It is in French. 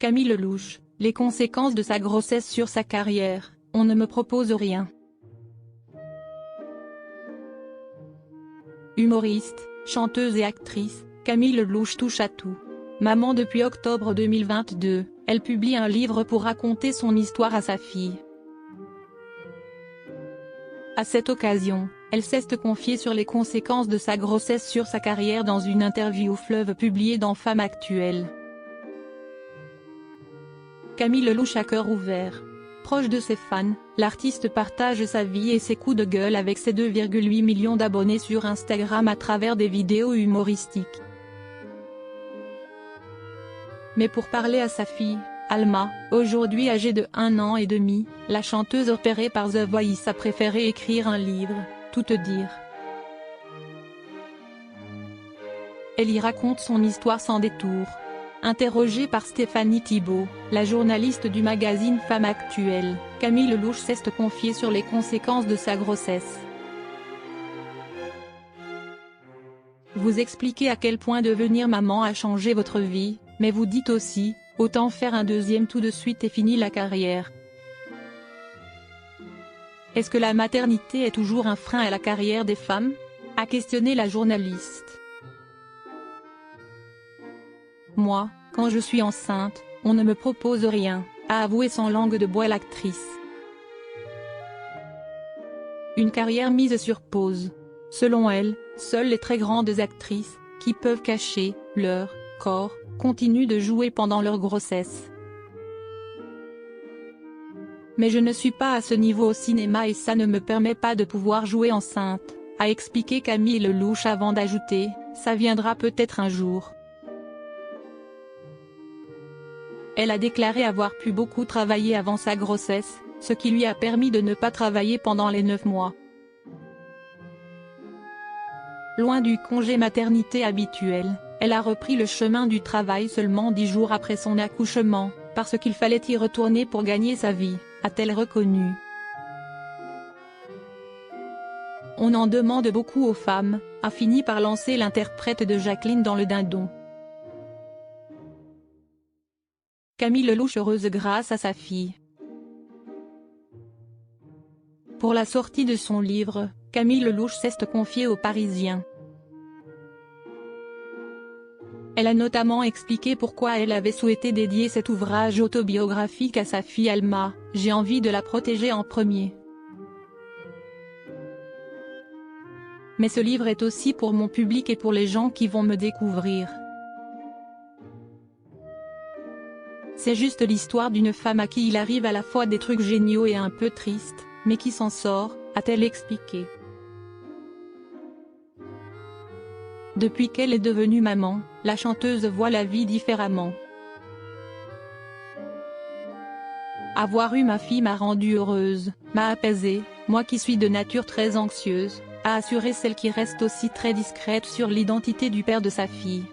Camille Lelouch, les conséquences de sa grossesse sur sa carrière, on ne me propose rien. Humoriste, chanteuse et actrice, Camille Lelouch touche à tout. Maman depuis octobre 2022, elle publie un livre pour raconter son histoire à sa fille. À cette occasion, elle s'est confiée sur les conséquences de sa grossesse sur sa carrière dans une interview fleuve publiée dans Femme Actuelle. Camille Lelouch à cœur ouvert. Proche de ses fans, l'artiste partage sa vie et ses coups de gueule avec ses 2,8 millions d'abonnés sur Instagram à travers des vidéos humoristiques. Mais pour parler à sa fille, Alma, aujourd'hui âgée de 1 an et demi, la chanteuse opérée par The Voice a préféré écrire un livre, Tout te dire. Elle y raconte son histoire sans détour. Interrogée par Stéphanie Thibault, la journaliste du magazine Femme Actuelle, Camille Lelouch s'est confiée sur les conséquences de sa grossesse. Vous expliquez à quel point devenir maman a changé votre vie, mais vous dites aussi, autant faire un deuxième tout de suite et fini la carrière. Est-ce que la maternité est toujours un frein à la carrière des femmes ? A questionné la journaliste. Moi, quand je suis enceinte, on ne me propose rien, a avoué sans langue de bois l'actrice. Une carrière mise sur pause. Selon elle, seules les très grandes actrices, qui peuvent cacher leur corps, continuent de jouer pendant leur grossesse. Mais je ne suis pas à ce niveau au cinéma et ça ne me permet pas de pouvoir jouer enceinte, a expliqué Camille Lelouch avant d'ajouter, ça viendra peut-être un jour. Elle a déclaré avoir pu beaucoup travailler avant sa grossesse, ce qui lui a permis de ne pas travailler pendant les 9 mois. Loin du congé maternité habituel, elle a repris le chemin du travail seulement 10 jours après son accouchement, parce qu'il fallait y retourner pour gagner sa vie, a-t-elle reconnu. On en demande beaucoup aux femmes, a fini par lancer l'interprète de Jacqueline dans Le Dindon. Camille Lelouch heureuse grâce à sa fille. Pour la sortie de son livre, Camille Lelouch s'est confiée aux Parisiens. Elle a notamment expliqué pourquoi elle avait souhaité dédier cet ouvrage autobiographique à sa fille Alma, « J'ai envie de la protéger en premier. Mais ce livre est aussi pour mon public et pour les gens qui vont me découvrir. C'est juste l'histoire d'une femme à qui il arrive à la fois des trucs géniaux et un peu tristes, mais qui s'en sort, a-t-elle expliqué. Depuis qu'elle est devenue maman, la chanteuse voit la vie différemment. Avoir eu ma fille m'a rendue heureuse, m'a apaisée, moi qui suis de nature très anxieuse, a assuré celle qui reste aussi très discrète sur l'identité du père de sa fille.